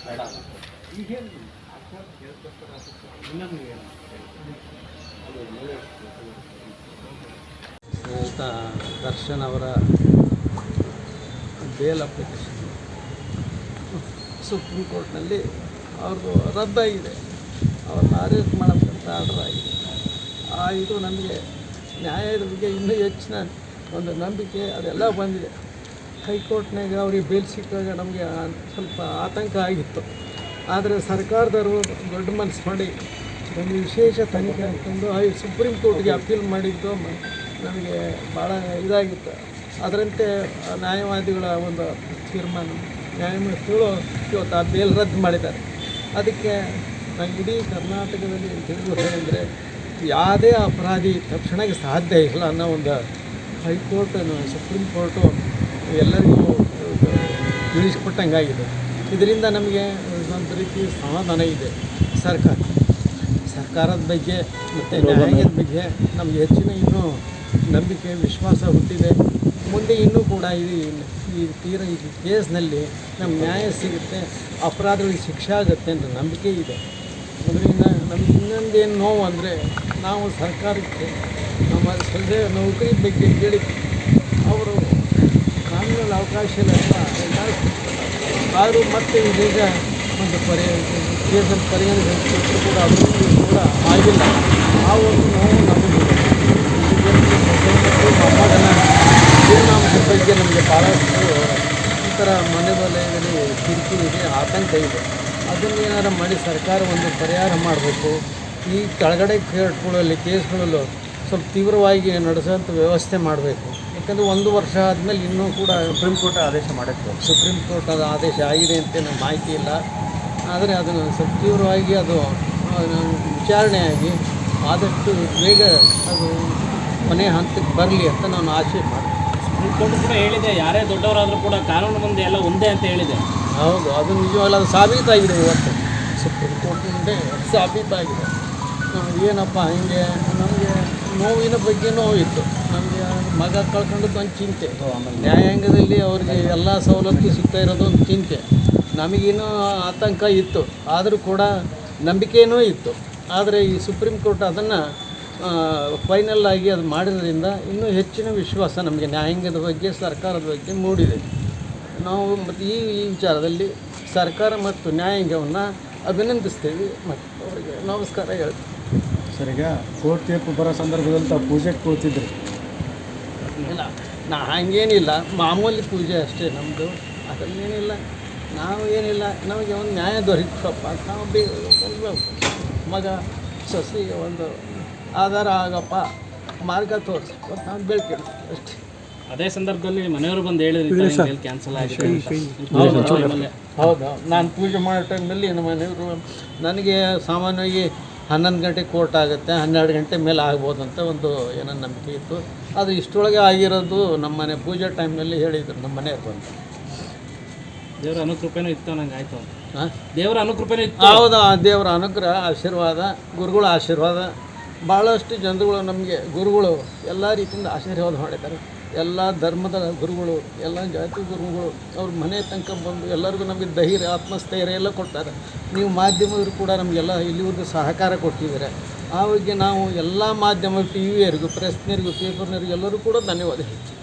ಸ್ನೇಹಿತ ದರ್ಶನ್ ಅವರ bale application supreme ಕೋರ್ಟ್ನಲ್ಲಿ ಅವ್ರದ್ದು ರದ್ದಾಗಿದೆ. ಅವ್ರನ್ನ ಅರೆಸ್ಟ್ ಮಾಡೋಕ್ಕಂತ ಆರ್ಡರ್ ಆಗಿದೆ. ಇದು ನಮಗೆ ನ್ಯಾಯದ ಬಗ್ಗೆ ಇನ್ನೂ ಹೆಚ್ಚಿನ ಒಂದು ನಂಬಿಕೆ ಅದೆಲ್ಲ ಬಂದಿದೆ. ಹೈಕೋರ್ಟ್ನಾಗ ಅವ್ರಿಗೆ ಬೇಲ್ ಸಿಕ್ಕಾಗ ನಮಗೆ ಸ್ವಲ್ಪ ಆತಂಕ ಆಗಿತ್ತು. ಆದರೆ ಸರ್ಕಾರದವರು ದೊಡ್ಡ ಮನಸ್ಸು ಮಾಡಿ ಒಂದು ವಿಶೇಷ ತನಿಖೆ ಅಂತಂದು ಸುಪ್ರೀಂ ಕೋರ್ಟ್ಗೆ ಅಪೀಲ್ ಮಾಡಿದ್ದು ನಮಗೆ ಭಾಳ ಇದಾಗಿತ್ತು. ಅದರಂತೆ ನ್ಯಾಯವಾದಿಗಳ ಒಂದು ತೀರ್ಮಾನ ನ್ಯಾಯಮೂರ್ತಿಗಳು ಇವತ್ತು ಆ ಬೇಲ್ ರದ್ದು ಮಾಡಿದ್ದಾರೆ. ಅದಕ್ಕೆ ನಾನು ಇಡೀ ಕರ್ನಾಟಕದಲ್ಲಿ ತಿಳಿದುಕೊಂಡೆಂದರೆ ಯಾವುದೇ ಅಪರಾಧಿ ತಕ್ಷಣಕ್ಕೆ ಸಾಧ್ಯ ಇಲ್ಲ ಅನ್ನೋ ಒಂದು ಹೈಕೋರ್ಟ್ ಸುಪ್ರೀಂ ಕೋರ್ಟು ಎಲ್ಲರಿಗೂ ತಿಳಿಸ್ಕೊಟ್ಟಂಗಾಗಿದೆ. ಇದರಿಂದ ನಮಗೆ ಒಂದು ರೀತಿ ಸಮಾಧಾನ ಇದೆ. ಸರ್ಕಾರದ ಬಗ್ಗೆ ಮತ್ತು ನ್ಯಾಯದ ಬಗ್ಗೆ ನಮಗೆ ಹೆಚ್ಚಿನ ಇನ್ನೂ ನಂಬಿಕೆ ವಿಶ್ವಾಸ ಹುಟ್ಟಿದೆ. ಮುಂದೆ ಇನ್ನೂ ಕೂಡ ಈ ಕೇಸ್ನಲ್ಲಿ ನಮ್ಗೆ ನ್ಯಾಯ ಸಿಗುತ್ತೆ, ಅಪರಾಧಗಳಿಗೆ ಶಿಕ್ಷೆ ಆಗುತ್ತೆ ಅಂತ ನಂಬಿಕೆ ಇದೆ. ಅದರಿಂದ ನಮ್ಗೆ ಇನ್ನೊಂದೇನು ನೋವು ಅಂದರೆ ನಾವು ಸರ್ಕಾರಕ್ಕೆ ನಮ್ಮ ನೌಕರಿ ಬಗ್ಗೆ ಕೇಳಿ ಅವರು ಕಾನೂನಲ್ಲಿ ಅವಕಾಶ ಇಲ್ಲ ಆದರೂ ಮತ್ತೆ ಇದೀಗ ಒಂದು ಕೇಸಲ್ಲಿ ಪರಿಗಣಿಸಿದ್ರು ಕೂಡ ಅದು ಕೂಡ ಆಗಿಲ್ಲ. ಆ ಒಂದು ನೋವು ನಮಗೆ ಮಮ್ಮಗನ ಜೀವನಾಂಶದ ಬಗ್ಗೆ ನಮಗೆ ಭಾಳಷ್ಟು ಈ ಥರ ಮನೆ ವಲಯದಲ್ಲಿ ಕಿರಿಕಿರಿ ಇದೆ, ಆತಂಕ ಇದೆ. ಅದನ್ನೇನಾರು ಮಾಡಿ ಸರ್ಕಾರ ಒಂದು ಪರಿಹಾರ ಮಾಡಬೇಕು. ಈ ಕೆಳಗಡೆ ಕೇಸ್ಗಳಲ್ಲಿ ಸ್ವಲ್ಪ ತೀವ್ರವಾಗಿ ನಡೆಸೋಂಥ ವ್ಯವಸ್ಥೆ ಮಾಡಬೇಕು. ಯಾಕಂದರೆ 1 ವರ್ಷ ಆದಮೇಲೆ ಇನ್ನೂ ಕೂಡ ಸುಪ್ರೀಂ ಕೋರ್ಟ್ ಆದೇಶ ಮಾಡುತ್ತೆ. ಸುಪ್ರೀಂ ಕೋರ್ಟ್ ಅದು ಆದೇಶ ಆಗಿದೆ ಅಂತ ನಮ್ಗೆ ಮಾಹಿತಿ ಇಲ್ಲ. ಆದರೆ ಅದನ್ನು ಸ್ವಲ್ಪ ತೀವ್ರವಾಗಿ ಅದು ವಿಚಾರಣೆಯಾಗಿ ಆದಷ್ಟು ಬೇಗ ಅದು ಕೊನೆ ಹಂತಕ್ಕೆ ಬರಲಿ ಅಂತ ನಾನು ಆಶೆ ಮಾಡ್ತೀನಿ. ಸುಪ್ರೀಂ ಕೋರ್ಟ್ ಕೂಡ ಹೇಳಿದೆ, ಯಾರೇ ದೊಡ್ಡವರಾದರೂ ಕೂಡ ಕಾನೂನು ಮುಂದೆ ಎಲ್ಲ ಒಂದೇ ಅಂತ ಹೇಳಿದೆ. ಹೌದು, ಅದು ನಿಜವಲ್ಲ, ಅದು ಸಾಬೀತಾಗಿದೆ. ಇವತ್ತು ಸುಪ್ರೀಂ ಕೋರ್ಟ್ ಮುಂದೆ ಸಾಬೀತಾಗಿದೆ. ಏನಪ್ಪ ಹಿಂಗೆ ನಮಗೆ ನೋವಿನ ಬಗ್ಗೆ ನೋವಿತ್ತು. ನಮಗೆ ಮಗ ಕಳ್ಕೊಂಡದ್ದು ಒಂದು ಚಿಂತೆ, ನ್ಯಾಯಾಂಗದಲ್ಲಿ ಅವ್ರಿಗೆ ಎಲ್ಲ ಸವಲತ್ತು ಸಿಗ್ತಾ ಇರೋದು ಒಂದು ಚಿಂತೆ. ನಮಗೇನೂ ಆತಂಕ ಇತ್ತು, ಆದರೂ ಕೂಡ ನಂಬಿಕೆಯೂ ಇತ್ತು. ಆದರೆ ಈ ಸುಪ್ರೀಂ ಕೋರ್ಟ್ ಅದನ್ನು ಫೈನಲ್ ಆಗಿ ಅದು ಮಾಡಿರೋದ್ರಿಂದ ಇನ್ನೂ ಹೆಚ್ಚಿನ ವಿಶ್ವಾಸ ನಮಗೆ ನ್ಯಾಯಾಂಗದ ಬಗ್ಗೆ ಸರ್ಕಾರದ ಬಗ್ಗೆ ಮೂಡಿದೆ. ನಾವು ಮತ್ತು ಈ ವಿಚಾರದಲ್ಲಿ ಸರ್ಕಾರ ಮತ್ತು ನ್ಯಾಯಾಂಗವನ್ನು ಅಭಿನಂದಿಸ್ತೀವಿ ಮತ್ತು ಅವರಿಗೆ ನಮಸ್ಕಾರ ಹೇಳ್ತೀವಿ. ಸರ್, ಈಗ ಕೋರ್ಟ್ ತೀರ್ಪು ಬರೋ ಸಂದರ್ಭದಲ್ಲಿ ತಾವು ಪೂಜೆಗೆ ಕೂತಿದ್ರಿ? ಇಲ್ಲ, ಹಾಗೇನಿಲ್ಲ, ಮಾಮೂಲಿ ಪೂಜೆ ಅಷ್ಟೇ ನಮ್ಮದು. ಅದರಲ್ಲೇನಿಲ್ಲ, ನಾವು ಏನಿಲ್ಲ, ನಮಗೆ ಒಂದು ನ್ಯಾಯ ದೊರಕಪ್ಪ, ನಾವು ಮಗ ಸೊಸೆಗೆ ಒಂದು ಆಧಾರ ಆಗಪ್ಪ, ಮಾರ್ಗ ತೋರಿಸ್ಬೇಕು, ನಾವು ಬೆಳ್ಕೊಂಡು ಅಷ್ಟೇ. ಅದೇ ಸಂದರ್ಭದಲ್ಲಿ ಮನೆಯವರು ಬಂದು ಹೇಳಿದ್ರು ಕ್ಯಾನ್ಸಲ್ ಆಗಿದೆ. ಹೌದು, ನಾನು ಪೂಜೆ ಮಾಡೋ ಟೈಮ್ನಲ್ಲಿ ನಮ್ಮ ಮನೆಯವರು ನನಗೆ ಸಾಮಾನ್ಯವಾಗಿ 11 ಗಂಟೆಗೆ ಕೋರ್ಟ್ ಆಗುತ್ತೆ, 12 ಗಂಟೆ ಮೇಲೆ ಆಗ್ಬೋದು ಅಂತ ಒಂದು ಏನೋ ನಂಬಿಕೆ ಇತ್ತು. ಅದು ಇಷ್ಟೊಳಗೆ ಆಗಿರೋದು ನಮ್ಮ ಮನೆ ಪೂಜೆ ಟೈಮ್ನಲ್ಲಿ ಹೇಳಿದರು ನಮ್ಮ ಮನೆಯವ್ರು ಬಂದು. ದೇವರ ಅನುಕೃಪೆನೂ ಇತ್ತು ನಂಗೆ ಆಯಿತು. ದೇವರ ಅನುಕೃಪೆನೂ ಇತ್ತು. ಹೌದಾ, ದೇವರ ಅನುಗ್ರಹ, ಆಶೀರ್ವಾದ, ಗುರುಗಳ ಆಶೀರ್ವಾದ. ಭಾಳಷ್ಟು ಜನರುಗಳು ನಮಗೆ ಗುರುಗಳು ಎಲ್ಲ ರೀತಿಯಿಂದ ಆಶೀರ್ವಾದ ಮಾಡಿದ್ದಾರೆ. ಎಲ್ಲ ಧರ್ಮದ ಗುರುಗಳು, ಎಲ್ಲ ಜಾತಿ ಗುರುಗಳು ಅವ್ರ ಮನೆ ತನಕ ಬಂದು ಎಲ್ಲರಿಗೂ ನಮಗೆ ಧೈರ್ಯ, ಆತ್ಮಸ್ಥೈರ್ಯ ಎಲ್ಲ ಕೊಡ್ತಾರೆ. ನೀವು ಮಾಧ್ಯಮದವರು ಕೂಡ ನಮಗೆಲ್ಲ ಇಲ್ಲಿವರೆಗೂ ಸಹಕಾರ ಕೊಟ್ಟಿದ್ದಾರೆ. ಆ ಬಗ್ಗೆ ನಾವು ಎಲ್ಲ ಮಾಧ್ಯಮ, ಟಿ ವಿಯವರಿಗೂ, ಪ್ರೆಸ್ನರಿಗೂ, ಪೇಪರ್ನರಿಗೂ ಎಲ್ಲರೂ ಕೂಡ ಧನ್ಯವಾದ ಹೇಳ್ತೀವಿ.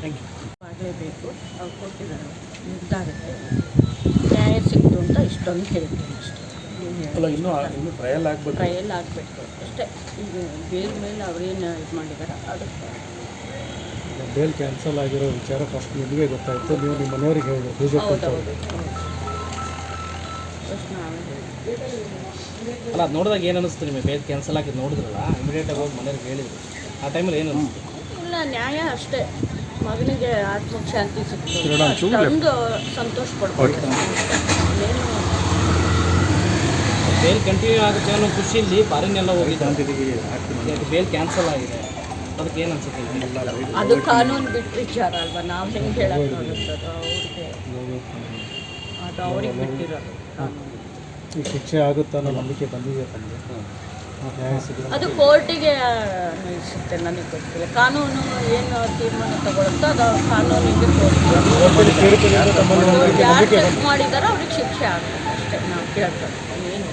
Thank you. ಆಗಲೇಬೇಕು, ಅವ್ರು ಕೊಟ್ಟಿದ್ದಾರೆ ನಿರ್ಧಾರಕ್ಕೆ ನ್ಯಾಯ ಸಿಕ್ತು ಅಂತ ಇಷ್ಟೊಂದು ಹೇಳ್ತೀನಿ ಅಷ್ಟೇ. ಅಲ್ಲ, ಇನ್ನೂ ಟ್ರಯಲ್ ಆಗಬೇಕು ಅಷ್ಟೇ. ಈಗ ಬೇಲ್ ಮೇಲೆ ಅವರೇನು ಇದು ಮಾಡಿದ್ದಾರೆ ಅದಕ್ಕೆ ಬೇಲ್ ಕ್ಯಾನ್ಸಲ್ ಆಗಿರೋ ವಿಚಾರ ಫಸ್ಟ್ ನಿಮಗೆ ಗೊತ್ತಾಯಿತು, ನೀವು ನಿಮ್ಮ ಮನೆಯವ್ರಿಗೆ ಹೇಳಿದ್ರು ಪೂಜೆ ಹೌದೌದು ಅಲ್ಲ, ಅದು ನೋಡಿದಾಗ ಏನು ಅನ್ನಿಸ್ತು ನಿಮಗೆ? ಬೇಲ್ ಕ್ಯಾನ್ಸಲ್ ಆಗಿದ್ದು ನೋಡಿದ್ರಲ್ಲ, ಇಮಿಡಿಯೇಟಾಗಿ ಹೋಗಿ ಮನೆಯವ್ರಿಗೆ ಹೇಳಿದ್ರು. ಆ ಟೈಮಲ್ಲಿ ಏನು ಅನ್ನಿಸ್ತು? ಇಲ್ಲ, ನ್ಯಾಯ ಅಷ್ಟೇ. ಮಗನಿಗೆ ಆತ್ಮಕ್ಕೆ ಶಾಂತಿ ಸಿಕ್ತು, ಅಷ್ಟೊಂದು ಸಂತೋಷ ಪಡ್ಬೋದು. ಬೇಲ್ ಕಂಟಿನ್ಯೂ ಆಗುತ್ತೆ ಅನ್ನೋ ಖುಷಿಯಲ್ಲಿ ಫಾರಿನೆಲ್ಲ ಹೋಗಿದ್ದು, ಬೇಲ್ ಕ್ಯಾನ್ಸಲ್ ಆಗಿದೆ, ಅದಕ್ಕೆ ಏನು ಅನ್ಸುತ್ತೆ? ಅದು ಕಾನೂನು ಬಿಟ್ಟು ವಿಚಾರ ಅಲ್ವಾ, ನಾವು ಹೆಂಗೆ ಹೇಳೋಕ್ಕಾಗುತ್ತದು? ಅದು ಅವ್ರಿಗೆ ಬಿಟ್ಟಿರೋದು ಕಾನೂನು. ಈ ಶಿಕ್ಷೆ ಆಗುತ್ತಾ ಅನ್ನೋ ನಂಬಿಕೆ ಬಂದಿದೆ ತಮಗೆ? ಅದು ಕೋರ್ಟಿಗೆ ಅನ್ವಯಿಸುತ್ತೆ, ನನಗೆ ಗೊತ್ತಿಲ್ಲ. ಕಾನೂನು ಏನು ತೀರ್ಮಾನ ತಗೊಳುತ್ತೋ ಅದು ಕಾನೂನಿಗೆ ಯಾರು ತಪ್ಪು ಮಾಡಿದಾರೋ ಅವ್ರಿಗೆ ಶಿಕ್ಷೆ ಆಗುತ್ತೆ. ಕೇಳ್ತಾರೆ ಏನು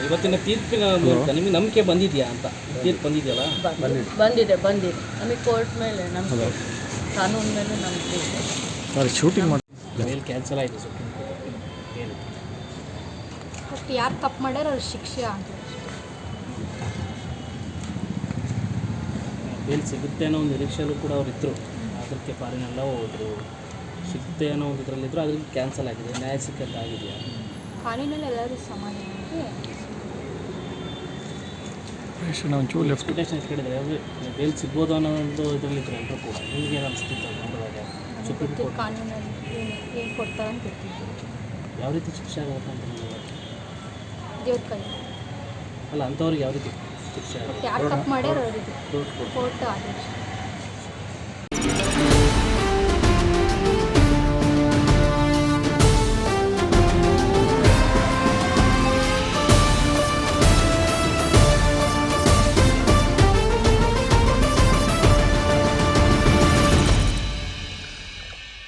ಇವತ್ತಿನ ತೀರ್ಪಿನ ಮೂಲಕ ನಿಮಗೆ ನಂಬಿಕೆ ಬಂದಿದೆಯಾ ಅಂತ ತೀರ್ಪು ಬಂದಿದೆಯಲ್ಲ ಬಂದಿದೆ ನಮಗೆ ಕೋರ್ಟ್ ಮೇಲೆ ನಂಬಿಕೆ ಕಾನೂನು ಮೇಲೆ ನಂಬಿಕೆ ಇದೆ. ಶೂಟಿಂಗ್ ಮಾಡಿ ಬೇಲ್ ಕ್ಯಾನ್ಸಲ್ ಆಯಿತು ಸುಪ್ರೀಂ ಕೋರ್ಟ್ ಏನು ಬಟ್ ಯಾರು ತಪ್ಪು ಮಾಡ್ಯಾರ ಅವ್ರ ಶಿಕ್ಷೆ ಅಂತ ಬೇಲ್ ಸಿಗುತ್ತೆ ಅನ್ನೋ ಒಂದು ನಿರೀಕ್ಷೆಯಲ್ಲೂ ಕೂಡ ಅವ್ರು ಇದ್ದರು. ಅದಕ್ಕೆ ಫಾರಿನೆಲ್ಲ ಹೋದರು, ಸಿಗುತ್ತೆ ಅನ್ನೋ ಒಂದು ಇದರಲ್ಲಿದ್ದರು. ಅದಕ್ಕೆ ಕ್ಯಾನ್ಸಲ್ ಆಗಿದೆ. ನ್ಯಾಯ ಸಿಕ್ಕಂತ ಆಗಿದೆಯಾ? ಕಾನೂನಲ್ಲಿ ಎಲ್ಲರೂ ಸಮಾನ ಒಂಚೂರು ಲೆಫ್ಟ್ ಎಕ್ಸ್ಪೆಕ್ಟೇಷನ್ ಕೇಳಿದರೆ ಬೇಲ್ ಸಿಗ್ಬೋದು ಅನ್ನೋ ಒಂದು ಇದರಲ್ಲಿದ್ದರು ಎಲ್ಲರೂ ಕೂಡ. ನಿಮಗೆ ಏನು ಅನಿಸ್ತಿತ್ತು ನೋಡುವಾಗ ಸುಪ್ರೀಂ ಕೋರ್ಟ್ ಕಾನೂನಲ್ಲಿ ಏನು ಕೊಡ್ತಾರೆ ಅಂತ ಗೊತ್ತಿತ್ತು. ಯಾವ ರೀತಿ ಶಿಕ್ಷೆ ಆಗುತ್ತೆ ಅಂತ ನಿಮಗೆ? ದೇವ್ರ ಕೈ ಅಲ್ಲ ಅಂಥವ್ರಿಗೆ ಯಾವ ರೀತಿ ಶಿಕ್ಷೆ ಆಗುತ್ತೆ? ಯಾರು ತಪ್ಪು ಮಾಡ್ಯಾರ ಅವರಿಗೆ ಕೋರ್ಟ್ ಆದೇಶ